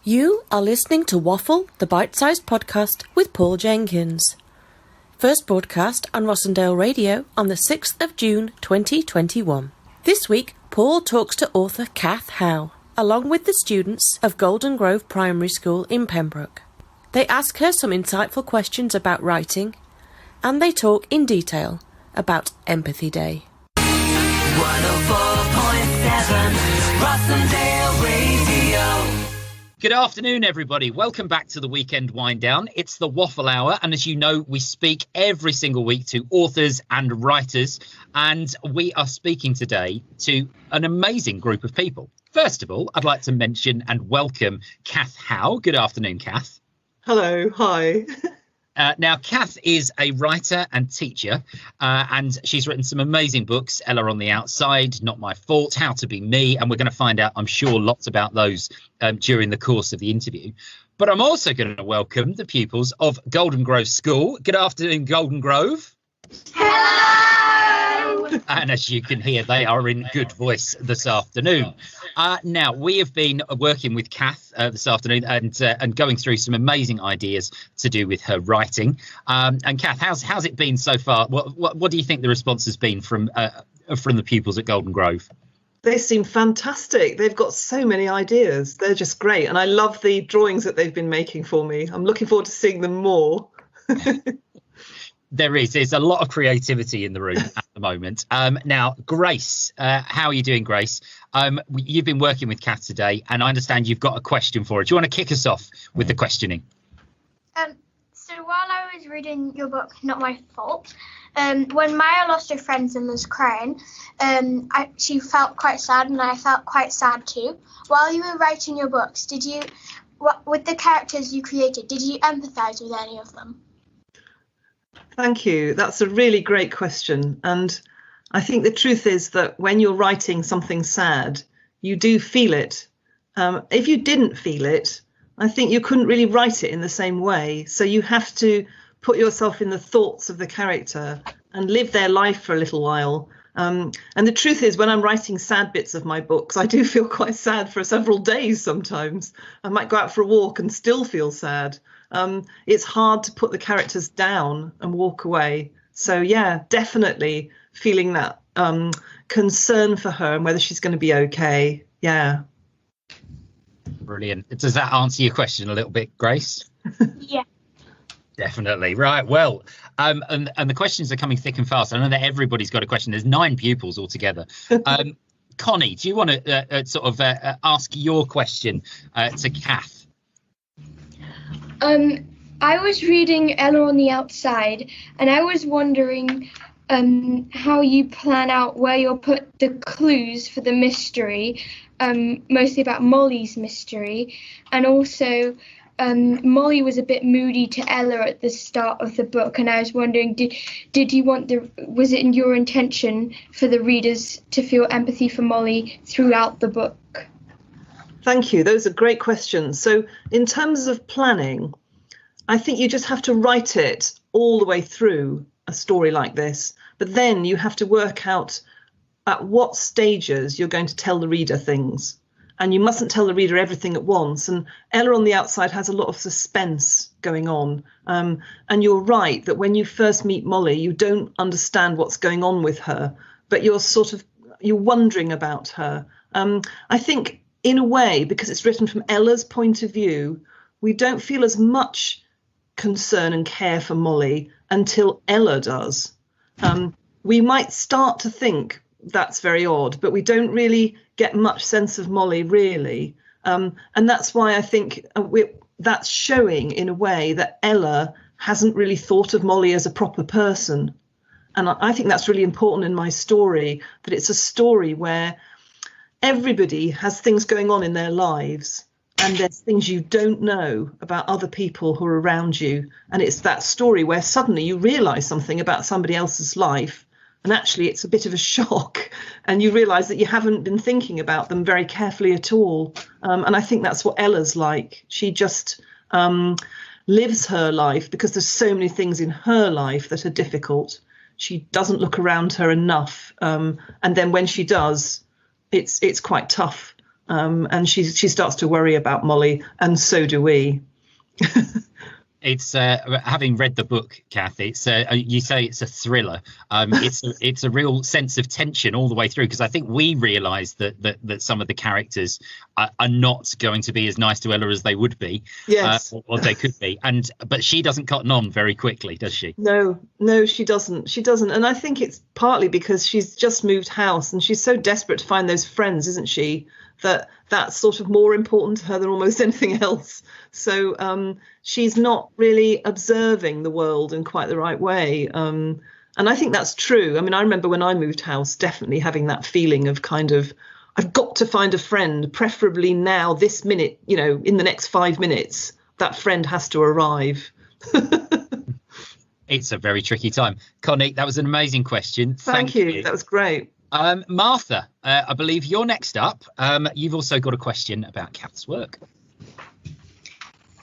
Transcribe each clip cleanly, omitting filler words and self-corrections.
You are listening to Waffle, the bite-sized podcast with Paul Jenkins. First broadcast on Rossendale Radio on the 6th of June 2021. This week, Paul talks to author Cath Howe, along with the students of Golden Grove Primary School in Pembroke. They ask her some insightful questions about writing, and they talk in detail about Empathy Day. 104.7 Rossendale Radio. Good afternoon, everybody. Welcome back to the Weekend Wind Down. It's the Waffle Hour, and as you know, we speak every single week to authors and writers, and we are speaking today to an amazing group of people. First of all, I'd like to mention and welcome Cath Howe. Good afternoon, Cath. Hello, hi. Now, Cath is a writer and teacher, and she's written some amazing books. Ella on the Outside, Not My Fault, How to Be Me, and we're going to find out, I'm sure, lots about those during the course of the interview. But I'm also going to welcome the pupils of Golden Grove School. Good afternoon, Golden Grove. Hello! And as you can hear, they are in good voice this afternoon. Now, we have been working with Cath this afternoon and going through some amazing ideas to do with her writing. And Cath, how's it been so far? What do you think the response has been from the pupils at Golden Grove? They seem fantastic. They've got so many ideas. They're just great. And I love the drawings that they've been making for me. I'm looking forward to seeing them more. There's a lot of creativity in the room at the moment. Now, Grace, how are you doing, Grace? You've been working with Cath today, and I understand you've got a question for her. Do you want to kick us off with the questioning? So while I was reading your book, Not My Fault, when Maya lost her friends and was crying, she felt quite sad, and I felt quite sad too. While you were writing your books, with the characters you created, did you empathise with any of them? Thank you. That's a really great question. And I think the truth is that when you're writing something sad, you do feel it. If you didn't feel it, I think you couldn't really write it in the same way. So you have to put yourself in the thoughts of the character and live their life for a little while. And the truth is, when I'm writing sad bits of my books, I do feel quite sad for several days sometimes. I might go out for a walk and still feel sad. It's hard to put the characters down and walk away. So, yeah, definitely feeling that concern for her and whether she's going to be OK. Yeah. Brilliant. Does that answer your question a little bit, Grace? Yeah. Definitely. Right. Well, and the questions are coming thick and fast. I know that everybody's got a question. There's 9 pupils altogether. Connie, do you want to ask your question to Cath? I was reading Ella on the Outside, and I was wondering how you plan out where you'll put the clues for the mystery, mostly about Molly's mystery, and also Molly was a bit moody to Ella at the start of the book, and I was wondering, was it in your intention for the readers to feel empathy for Molly throughout the book? Thank you. Those are great questions. So in terms of planning, I think you just have to write it all the way through a story like this. But then you have to work out at what stages you're going to tell the reader things. And you mustn't tell the reader everything at once. And Ella on the Outside has a lot of suspense going on. And you're right that when you first meet Molly, you don't understand what's going on with her, but you're wondering about her. I think, in a way, because it's written from Ella's point of view, we don't feel as much concern and care for Molly until Ella does. We might start to think that's very odd, but we don't really get much sense of Molly, really. And that's why I think that's showing, in a way, that Ella hasn't really thought of Molly as a proper person. And I think that's really important in my story, that it's a story where everybody has things going on in their lives, and there's things you don't know about other people who are around you. And it's that story where suddenly you realise something about somebody else's life, and actually it's a bit of a shock, and you realise that you haven't been thinking about them very carefully at all. And I think that's what Ella's like. She just lives her life because there's so many things in her life that are difficult. She doesn't look around her enough. And then when she does, it's quite tough. And she starts to worry about Molly, and so do we. It's having read the book, Cath. It's you say it's a thriller. It's a real sense of tension all the way through, because I think we realise that some of the characters are not going to be as nice to Ella as they would be, yes, or they could be. But she doesn't cotton on very quickly, does she? No, she doesn't. And I think it's partly because she's just moved house and she's so desperate to find those friends, isn't she? That's sort of more important to her than almost anything else. So she's not really observing the world in quite the right way. And I think that's true. I mean, I remember when I moved house, definitely having that feeling of kind of, I've got to find a friend, preferably now, this minute, in the next 5 minutes, that friend has to arrive. It's a very tricky time. Connie, that was an amazing question. Thank you. That was great. Martha, I believe you're next up. You've also got a question about Cath's work.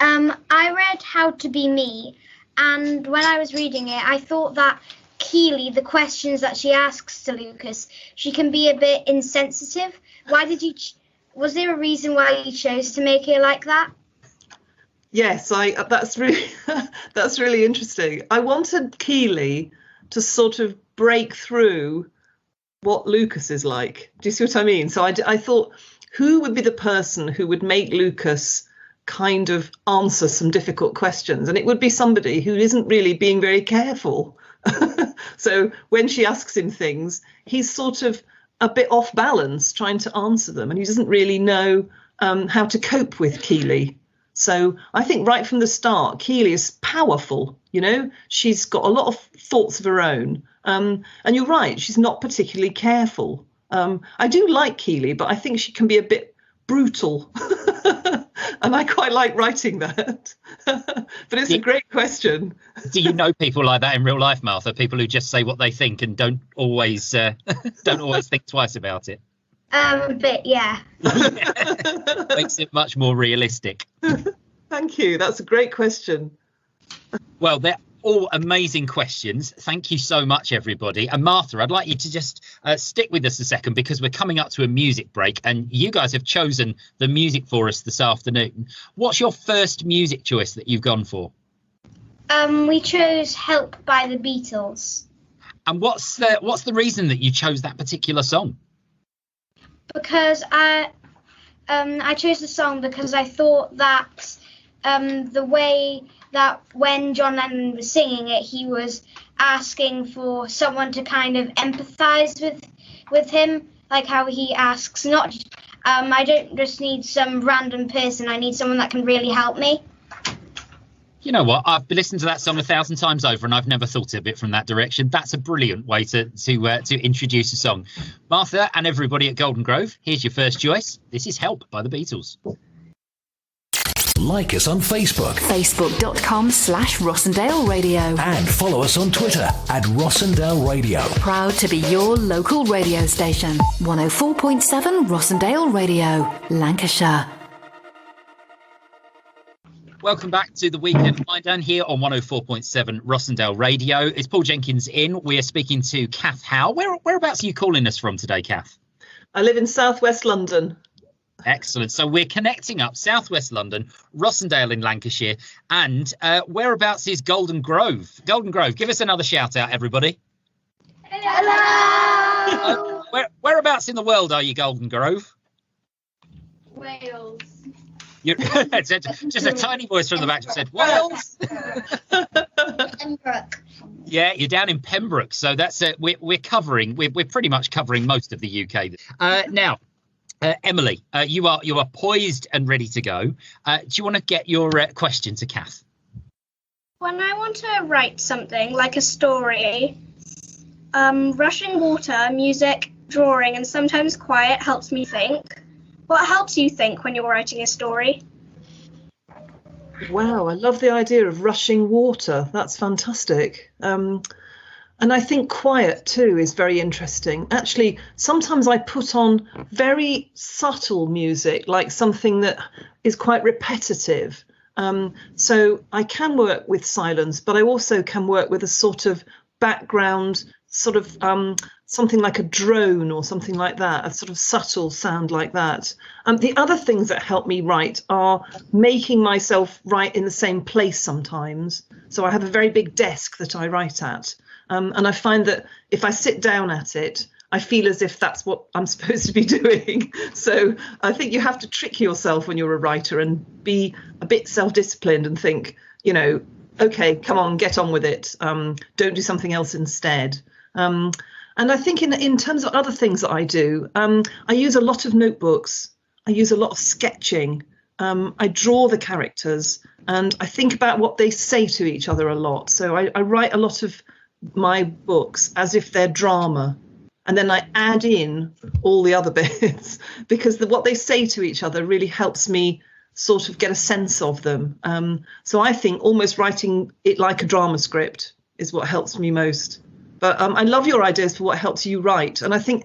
I read How to Be Me, and when I was reading it, I thought that Keely, the questions that she asks to Lucas, she can be a bit insensitive. Was there a reason why you chose to make it like that? Yes, that's really interesting. I wanted Keely to sort of break through what Lucas is like. Do you see what I mean? So I thought, who would be the person who would make Lucas kind of answer some difficult questions? And it would be somebody who isn't really being very careful. So when she asks him things, he's sort of a bit off balance trying to answer them, and he doesn't really know how to cope with Keely. So I think right from the start, Keely is powerful. She's got a lot of thoughts of her own. And you're right, she's not particularly careful. I do like Keely, but I think she can be a bit brutal. And I quite like writing that. But it's a great question. Do you know people like that in real life, Martha? People who just say what they think and don't always think twice about it? A bit, yeah. Makes it much more realistic. Thank you. That's a great question. Well, they're all amazing questions. Thank you so much, everybody. And Martha, I'd like you to just stick with us a second, because we're coming up to a music break and you guys have chosen the music for us this afternoon. What's your first music choice that you've gone for? We chose Help by the Beatles. And what's the reason that you chose that particular song? Because I chose the song because I thought that the way that when John Lennon was singing it, he was asking for someone to kind of empathise with him, like how he asks, not I don't just need some random person, I need someone that can really help me. You know what? I've listened to that song 1,000 times over and I've never thought of it from that direction. That's a brilliant way to introduce a song. Martha and everybody at Golden Grove, here's your first choice. This is Help by the Beatles. Like us on Facebook. Facebook.com/Rossendale Radio. And follow us on Twitter at Rossendale Radio. Proud to be your local radio station. 104.7 Rossendale Radio, Lancashire. Welcome back to the Weekend Wind Down here on 104.7 Rossendale Radio. It's Paul Jenkins in. We are speaking to Cath Howe. Whereabouts are you calling us from today, Cath? I live in southwest London. Excellent. So we're connecting up southwest London, Rossendale in Lancashire, and whereabouts is Golden Grove? Golden Grove, give us another shout out, everybody. Hello! Whereabouts in the world are you, Golden Grove? Wales. Just a tiny voice from the back said Wales. Pembroke. Yeah, you're down in Pembroke, so that's we're pretty much covering most of the UK now. Emily, you are poised and ready to go. Do you want to get your question to Cath? When I want to write something like a story, rushing water, music, drawing, and sometimes quiet helps me think. What helps you think when you're writing a story? Wow, I love the idea of rushing water. That's fantastic. And I think quiet too is very interesting. Actually, sometimes I put on very subtle music, like something that is quite repetitive. So I can work with silence, but I also can work with a sort of background, sort of something like a drone or something like that, a sort of subtle sound like that. The other things that help me write are making myself write in the same place sometimes. So I have a very big desk that I write at. And I find that if I sit down at it, I feel as if that's what I'm supposed to be doing. So I think you have to trick yourself when you're a writer and be a bit self-disciplined and think, you know, okay, come on, get on with it. Don't do something else instead. And I think in terms of other things that I do, I use a lot of notebooks. I use a lot of sketching. I draw the characters and I think about what they say to each other a lot. So I write a lot of my books as if they're drama. And then I add in all the other bits because what they say to each other really helps me sort of get a sense of them. So I think almost writing it like a drama script is what helps me most. But I love your ideas for what helps you write. And I think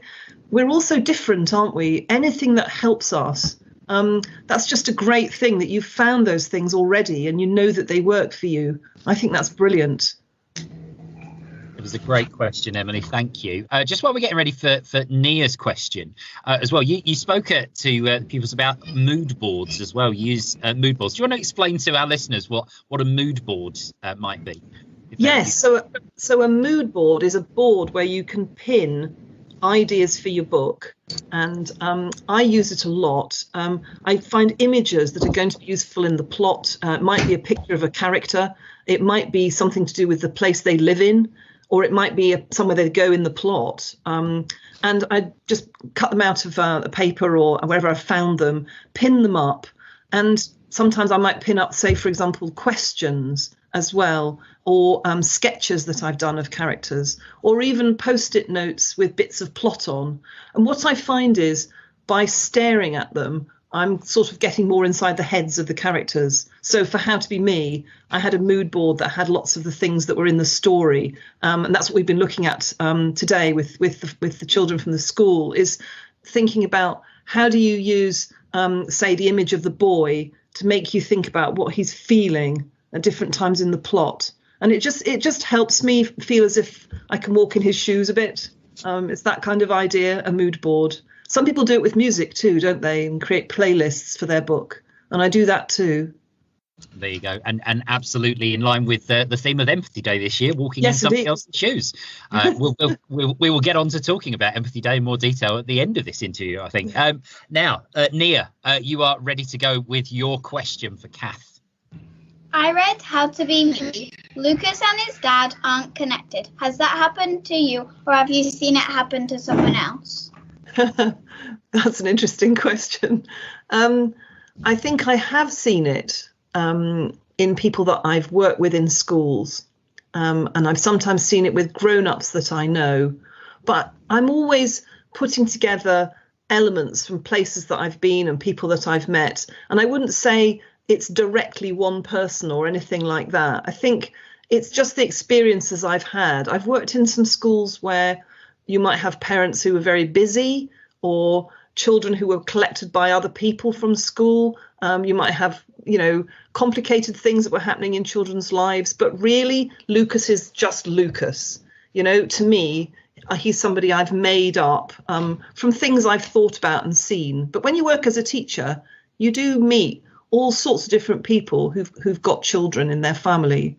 we're all so different, aren't we? Anything that helps us, that's just a great thing that you've found those things already and you know that they work for you. I think that's brilliant. It was a great question, Emily. Thank you. Just while we're getting ready for Nia's question as well, you spoke to people about mood boards as well. You use mood boards. Do you want to explain to our listeners what a mood board might be? Yes, so a mood board is a board where you can pin ideas for your book, and I use it a lot. I find images that are going to be useful in the plot. It might be a picture of a character, it might be something to do with the place they live in, or it might be somewhere they go in the plot. And I just cut them out of a paper or wherever I found them, pin them up, and sometimes I might pin up, say, for example, questions as well, or sketches that I've done of characters, or even post-it notes with bits of plot on. And what I find is by staring at them, I'm sort of getting more inside the heads of the characters. So for How to Be Me, I had a mood board that had lots of the things that were in the story. And that's what we've been looking at today with the children from the school, is thinking about how do you use, say, the image of the boy to make you think about what he's feeling at different times in the plot. And it just helps me feel as if I can walk in his shoes a bit. It's that kind of idea, a mood board. Some people do it with music too, don't they, and create playlists for their book. And I do that too. There you go. And absolutely in line with the theme of Empathy Day this year, walking in somebody else's shoes. We will get on to talking about Empathy Day in more detail at the end of this interview, I think. Now, Nia, you are ready to go with your question for Cath. I read How to Be Me. Lucas and his dad aren't connected. Has that happened to you, or have you seen it happen to someone else? That's an interesting question. I think I have seen it in people that I've worked with in schools. And I've sometimes seen it with grown-ups that I know. But I'm always putting together elements from places that I've been and people that I've met. And I wouldn't say it's directly one person or anything like that. I think it's just the experiences I've had. I've worked in some schools where you might have parents who were very busy, or children who were collected by other people from school. You might have, complicated things that were happening in children's lives. But really, Lucas is just Lucas. To me, he's somebody I've made up from things I've thought about and seen. But when you work as a teacher, you do meet all sorts of different people who've got children in their family.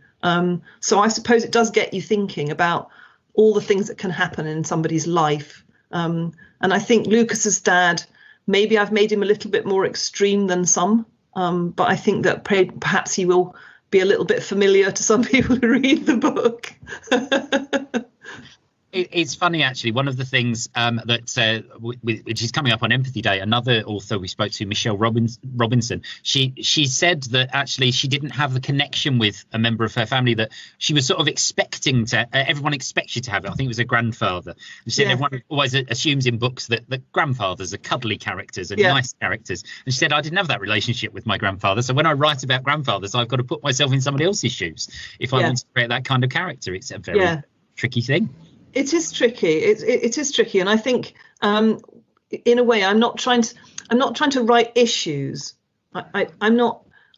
So I suppose it does get you thinking about all the things that can happen in somebody's life. And I think Lucas's dad, maybe I've made him a little bit more extreme than some, but I think that perhaps he will be a little bit familiar to some people who read the book. It's funny, actually. One of the things which is coming up on Empathy Day, another author we spoke to, Michelle Robinson, she said that actually she didn't have the connection with a member of her family that she was sort of expecting to. Everyone expects you to have it. I think it was a grandfather. She said everyone always assumes in books that grandfathers are cuddly characters and nice characters. And she said, I didn't have that relationship with my grandfather. So when I write about grandfathers, I've got to put myself in somebody else's shoes if I want to create that kind of character. It's a very tricky thing. It is tricky. It is tricky, and I think, in a way, I'm not trying to write issues. I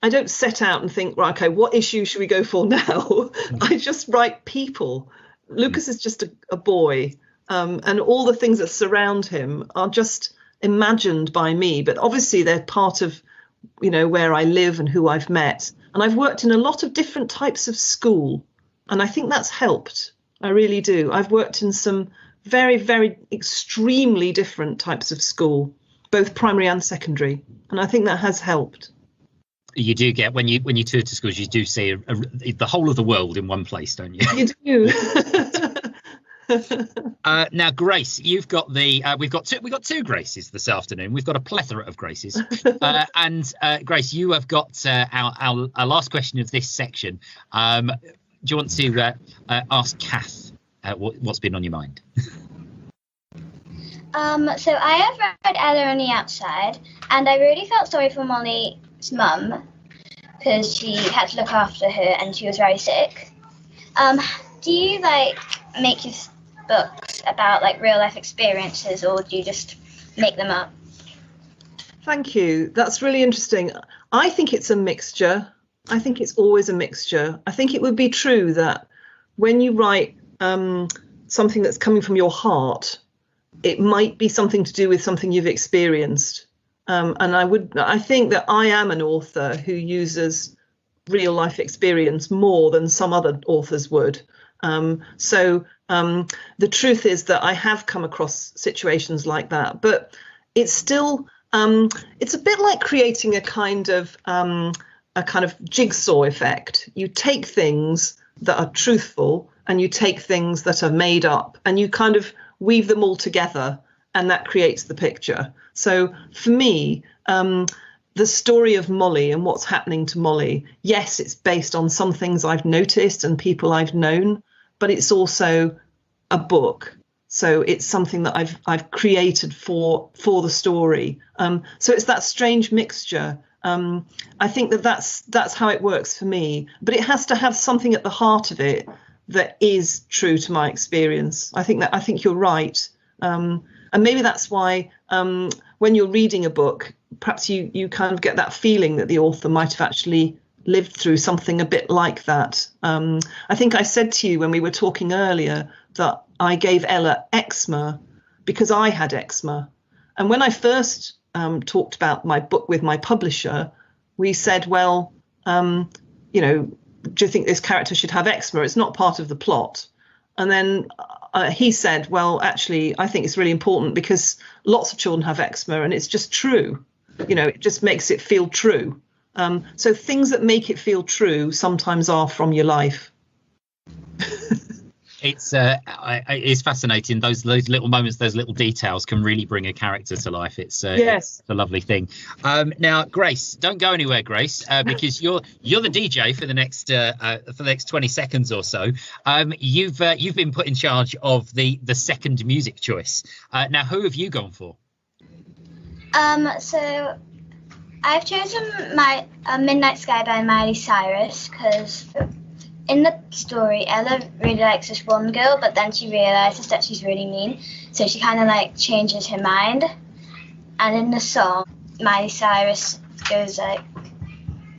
don't set out and think, right, okay, what issue should we go for now? I just write people. Lucas is just a boy, and all the things that surround him are just imagined by me, but obviously they're part of, where I live and who I've met. And I've worked in a lot of different types of school, and I think that's helped. I really do. I've worked in some very, very extremely different types of school, both primary and secondary, and I think that has helped. You do get, when you tour to schools, you do see the whole of the world in one place, don't you? You do. Now, Grace, you've got we've got two Graces this afternoon. We've got a plethora of Graces, and Grace, you have got our last question of this section. Do you want to ask Cath what's been on your mind? So I have read Ella on the Outside, and I really felt sorry for Molly's mum because she had to look after her and she was very sick. Do you make your books about real life experiences, or do you just make them up? Thank you. That's really interesting. I think it's a mixture. I think it's always a mixture. I think it would be true that when you write something that's coming from your heart, it might be something to do with something you've experienced. And I think that I am an author who uses real life experience more than some other authors would. So the truth is that I have come across situations like that, but it's still it's a bit like creating a kind of jigsaw effect. You take things that are truthful and you take things that are made up, and you kind of weave them all together, and that creates the picture. So for me, the story of Molly and what's happening to Molly, yes, it's based on some things I've noticed and people I've known, but it's also a book. So it's something that I've created for the story. So it's that strange mixture. I think that's how it works for me. But it has to have something at the heart of it that is true to my experience. I think you're right. And maybe that's why when you're reading a book, perhaps you kind of get that feeling that the author might have actually lived through something a bit like that. I think I said to you when we were talking earlier that I gave Ella eczema because I had eczema. And when I first talked about my book with my publisher, we said, well, do you think this character should have eczema? It's not part of the plot. And then he said, well, actually, I think it's really important because lots of children have eczema and it's just true. It just makes it feel true. So things that make it feel true sometimes are from your life. It's fascinating. Those little moments, those little details can really bring a character to life. It's yes, it's a lovely thing. Now, Grace, don't go anywhere, Grace, because you're the DJ for the next 20 seconds or so. You've been put in charge of the second music choice. Now, who have you gone for? So I've chosen my Midnight Sky by Miley Cyrus because in the story, Ella really likes this one girl, but then she realizes that she's really mean, so she kind of changes her mind. And in the song, Miley Cyrus goes the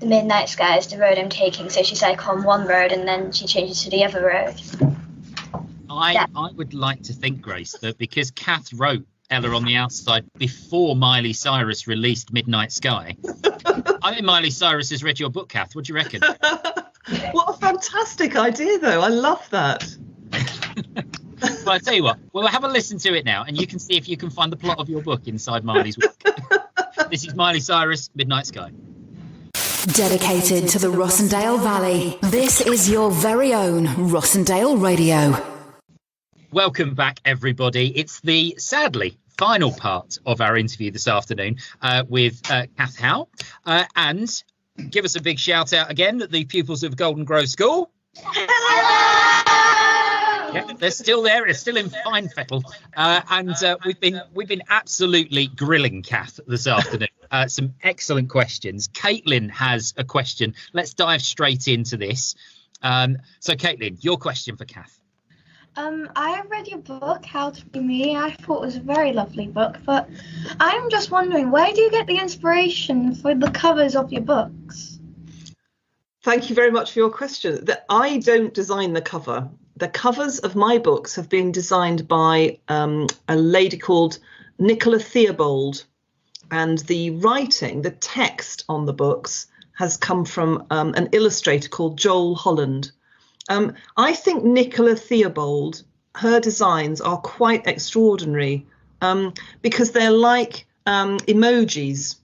midnight sky is the road I'm taking, so she's on one road and then she changes to the other road. I would like to think, Grace, that because Cath wrote Ella on the Outside before Miley Cyrus released Midnight Sky, I think Miley Cyrus has read your book, Cath. What do you reckon? What a fantastic idea, though. I love that. Well, I tell you what, we'll have a listen to it now, and you can see if you can find the plot of your book inside Miley's work. This is Miley Cyrus, Midnight Sky. Dedicated to the Rossendale Valley, this is your very own Rossendale Radio. Welcome back, everybody. It's the, sadly, final part of our interview this afternoon with Cath Howe. And give us a big shout out again at the pupils of Golden Grove School. Hello! Yeah, they're still there. It's still in fine fettle. And we've been absolutely grilling Cath this afternoon. Some excellent questions. Caitlin has a question. Let's dive straight into this. So, Caitlin, your question for Cath. I read your book, How to Be Me. I thought it was a very lovely book, but I'm just wondering, where do you get the inspiration for the covers of your books? Thank you very much for your question. I don't design the cover. the covers of my books have been designed by a lady called Nicola Theobald, and the writing, the text on the books has come from an illustrator called Joel Holland. I think Nicola Theobald, her designs are quite extraordinary because they're like emojis.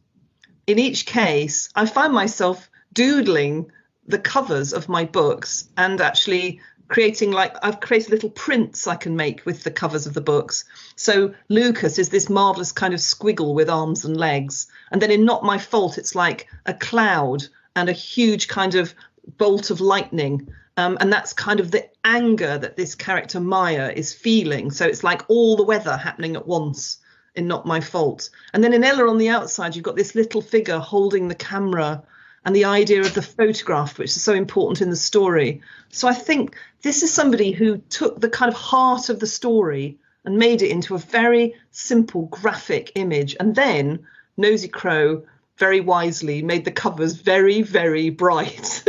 In each case, I find myself doodling the covers of my books and actually creating, I've created little prints I can make with the covers of the books. So Lucas is this marvellous kind of squiggle with arms and legs. And then in Not My Fault, it's like a cloud and a huge kind of bolt of lightning. And that's kind of the anger that this character Maya is feeling. So it's like all the weather happening at once in Not My Fault. And then in Ella on the Outside, you've got this little figure holding the camera and the idea of the photograph, which is so important in the story. So I think this is somebody who took the kind of heart of the story and made it into a very simple graphic image. And then Nosy Crow very wisely made the covers very, very bright.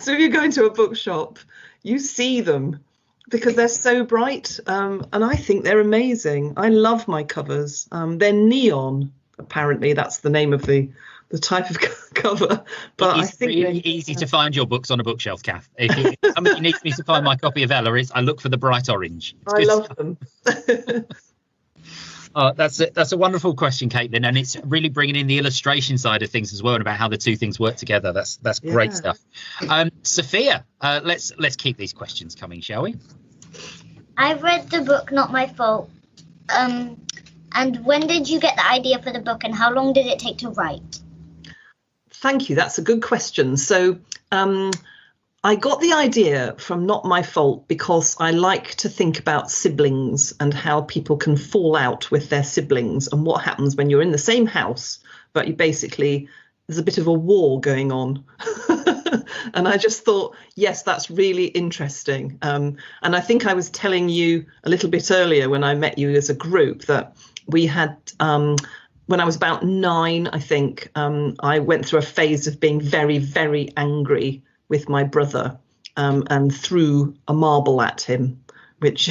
So if you go into a bookshop, you see them because they're so bright. And I think they're amazing. I love my covers. They're neon, apparently. That's the name of the type of cover. But it's really easy to find your books on a bookshelf, Cath. If somebody needs me to find my copy of Ella, I look for the bright orange. I love them. Oh, that's a wonderful question, Caitlin, and it's really bringing in the illustration side of things as well, and about how the two things work together. That's great stuff. Sophia, let's keep these questions coming, shall we? I've read the book Not My Fault. And when did you get the idea for the book, and how long did it take to write? Thank you. That's a good question. So I got the idea from Not My Fault because I like to think about siblings and how people can fall out with their siblings and what happens when you're in the same house, but you basically, there's a bit of a war going on. And I just thought, yes, that's really interesting. And I think I was telling you a little bit earlier when I met you as a group that we had, when I was about 9, I think, I went through a phase of being very, very angry with my brother and threw a marble at him, which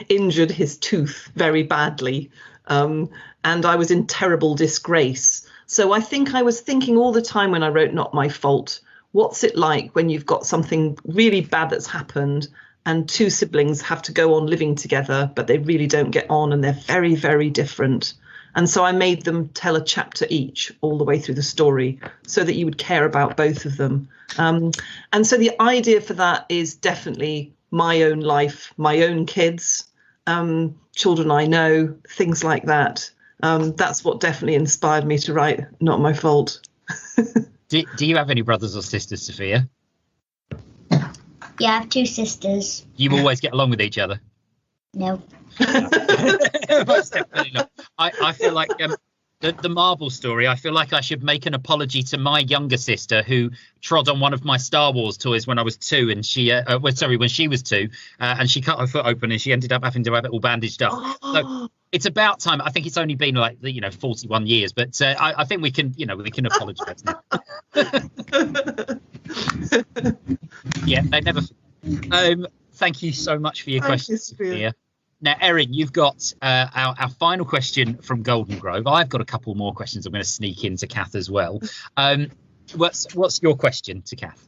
injured his tooth very badly. And I was in terrible disgrace. So I think I was thinking all the time when I wrote Not My Fault, what's it like when you've got something really bad that's happened and two siblings have to go on living together, but they really don't get on and they're very, very different. And so I made them tell a chapter each all the way through the story so that you would care about both of them. And so the idea for that is definitely my own life, my own kids, children I know, things like that. That's what definitely inspired me to write Not My Fault. Do you have any brothers or sisters, Sophia? Yeah, I have 2 sisters. You always get along with each other? No. Most definitely not. I feel like the marble story, I feel like I should make an apology to my younger sister who trod on one of my Star Wars toys when I was 2, and she when she was 2, and she cut her foot open and she ended up having to have it all bandaged up. So it's about time. I think it's only been 41 years, but I think we can apologise now. Yeah, they never. Thank you so much for your questions, Sophia. Now, Erin, you've got our final question from Golden Grove. I've got a couple more questions I'm going to sneak into Cath as well. What's your question to Cath?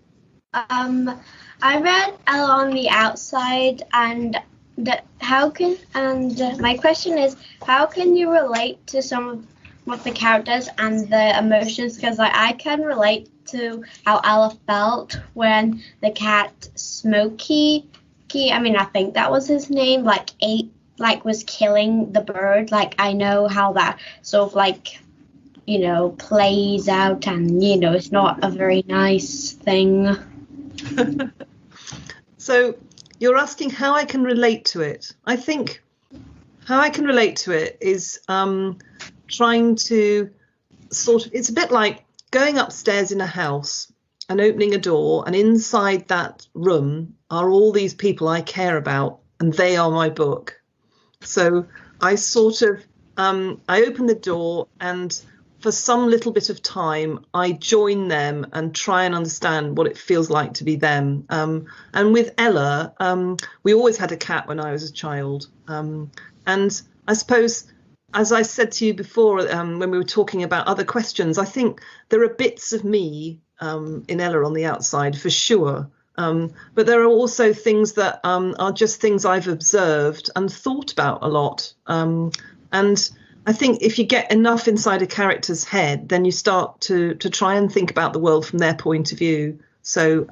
I read Ella on the Outside, and my question is, how can you relate to some of the characters and the emotions? Because I can relate to how Ella felt when the cat Smokey, I think that was his name, was killing the bird. I know how that sort of plays out, and it's not a very nice thing. So you're asking how I can relate to it. I think how I can relate to it is trying to it's a bit like going upstairs in a house and opening a door, and inside that room are all these people I care about, and they are my book. So I I open the door, and for some little bit of time, I join them and try and understand what it feels like to be them. And with Ella, we always had a cat when I was a child. And I suppose, as I said to you before, when we were talking about other questions, I think there are bits of me in Ella on the outside, for sure. But there are also things that are just things I've observed and thought about a lot. And I think if you get enough inside a character's head, then you start to try and think about the world from their point of view. So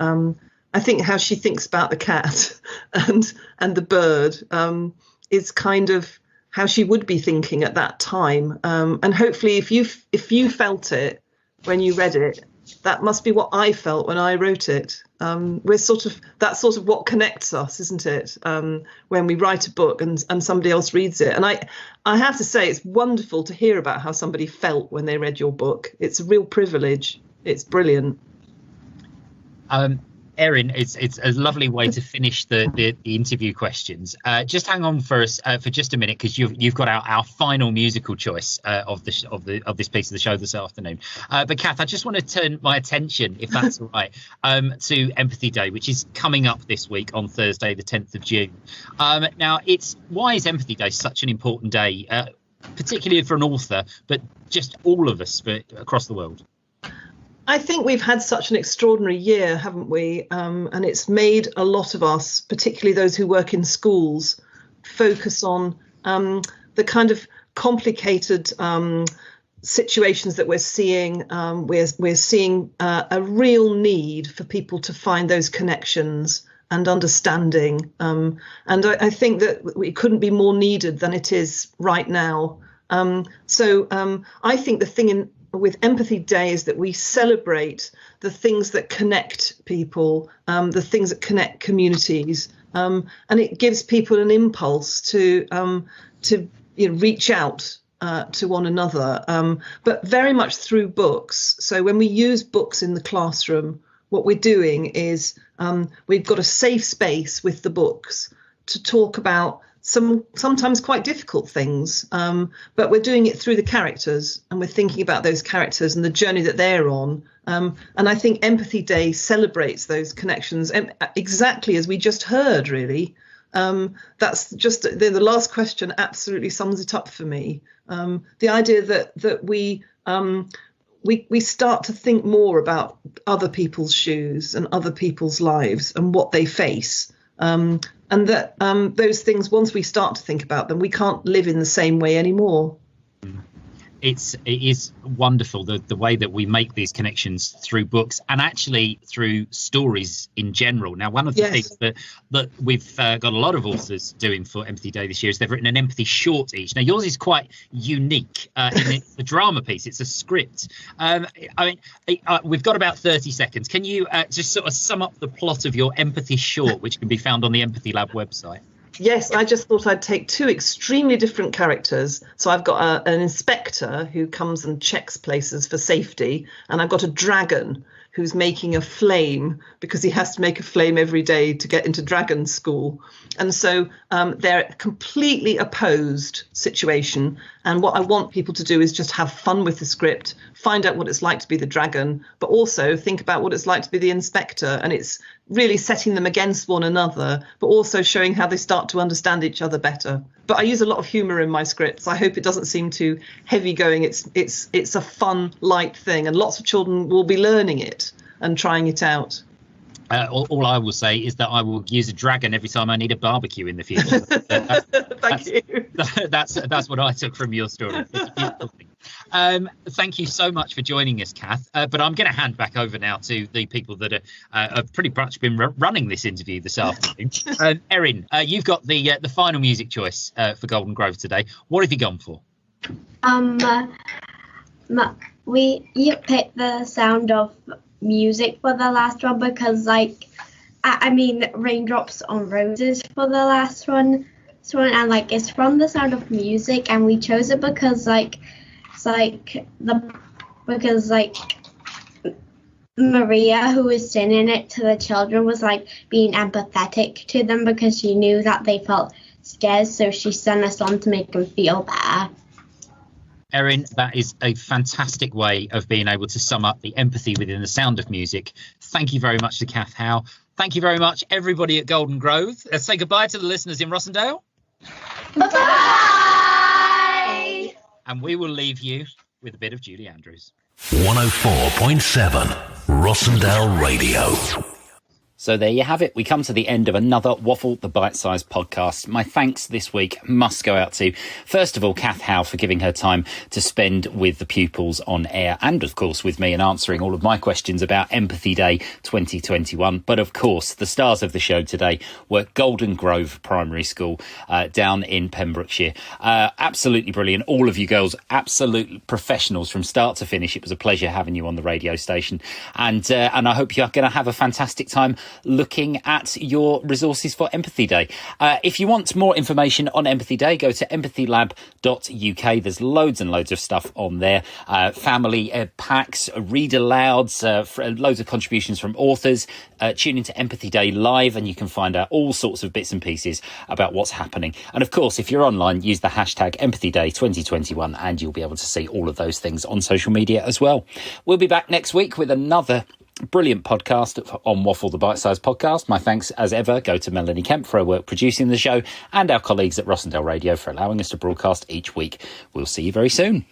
I think how she thinks about the cat and the bird is kind of how she would be thinking at that time. And hopefully, if you felt it when you read it, that must be what I felt when I wrote it. That's sort of what connects us, isn't it? When we write a book and somebody else reads it. And I have to say, it's wonderful to hear about how somebody felt when they read your book. It's a real privilege. It's brilliant. Erin, it's a lovely way to finish the interview questions. Just hang on for us for just a minute, because you've got our final musical choice of this piece of the show this afternoon. But Cath, I just want to turn my attention, if that's all right, to Empathy Day, which is coming up this week on Thursday, the 10th of June. Now, why is Empathy Day such an important day, particularly for an author, but just all of us across the world? I think we've had such an extraordinary year, haven't we? And it's made a lot of us, particularly those who work in schools, focus on the kind of complicated situations that we're seeing. We're seeing a real need for people to find those connections and understanding. And I think that it couldn't be more needed than it is right now. So I think the thing with Empathy Day is that we celebrate the things that connect people, the things that connect communities, and it gives people an impulse to reach out to one another, but very much through books. So when we use books in the classroom, what we're doing is we've got a safe space with the books to talk about sometimes quite difficult things, but we're doing it through the characters, and we're thinking about those characters and the journey that they're on. And I think Empathy Day celebrates those connections exactly as we just heard, really. That's just the last question absolutely sums it up for me. The idea that we start to think more about other people's shoes and other people's lives and what they face. And that those things, once we start to think about them, we can't live in the same way anymore. It is wonderful the way that we make these connections through books and actually through stories in general. Now, one of the things that we've got a lot of authors doing for Empathy Day this year is they've written an empathy short each. Now, yours is quite unique in it's a drama piece. It's a script. We've got about 30 seconds. Can you just sort of sum up the plot of your empathy short, which can be found on the Empathy Lab website? Yes, I just thought I'd take two extremely different characters. So I've got an inspector who comes and checks places for safety, and I've got a dragon who's making a flame because he has to make a flame every day to get into dragon school. And so they're a completely opposed situation. And what I want people to do is just have fun with the script, find out what it's like to be the dragon, but also think about what it's like to be the inspector. And it's really setting them against one another, but also showing how they start to understand each other better. But I use a lot of humour in my scripts. I hope it doesn't seem too heavy going. It's a fun, light thing, and lots of children will be learning it and trying it out. All I will say is that I will use a dragon every time I need a barbecue in the future. Thank you. That's what I took from your story. It's a beautiful thing. Thank you so much for joining us, Cath. But I'm going to hand back over now to the people that have pretty much been running this interview this afternoon. Erin, you've got the final music choice for Golden Grove today. What have you gone for? You picked the Sound of Music for the last one because, Raindrops on Roses for the last one, and it's from the Sound of Music, and we chose it because Maria, who was singing it to the children, was being empathetic to them because she knew that they felt scared, so she sent us on to make them feel better. Erin, that is a fantastic way of being able to sum up the empathy within the sound of music. Thank you very much to Cath Howe. Thank you very much, everybody at Golden Grove. Let's say goodbye to the listeners in Rossendale. Bye. And we will leave you with a bit of Julie Andrews. 104.7 Rossendale Radio. So there you have it. We come to the end of another Waffle, the Bite-Sized podcast. My thanks this week must go out to, first of all, Cath Howe for giving her time to spend with the pupils on air and, of course, with me and answering all of my questions about Empathy Day 2021. But, of course, the stars of the show today were Golden Grove Primary School down in Pembrokeshire. Absolutely brilliant. All of you girls, absolute professionals from start to finish. It was a pleasure having you on the radio station. And I hope you're going to have a fantastic time looking at your resources for Empathy Day. If you want more information on Empathy Day, go to empathylab.uk. There's loads and loads of stuff on there. Family packs, read alouds, loads of contributions from authors. Tune into Empathy Day Live and you can find out all sorts of bits and pieces about what's happening. And of course, if you're online, use the hashtag Empathy Day 2021 and you'll be able to see all of those things on social media as well. We'll be back next week with another brilliant podcast on Waffle, the Bite-Sized Podcast. My thanks, as ever, go to Melanie Kemp for her work producing the show and our colleagues at Rossendale Radio for allowing us to broadcast each week. We'll see you very soon.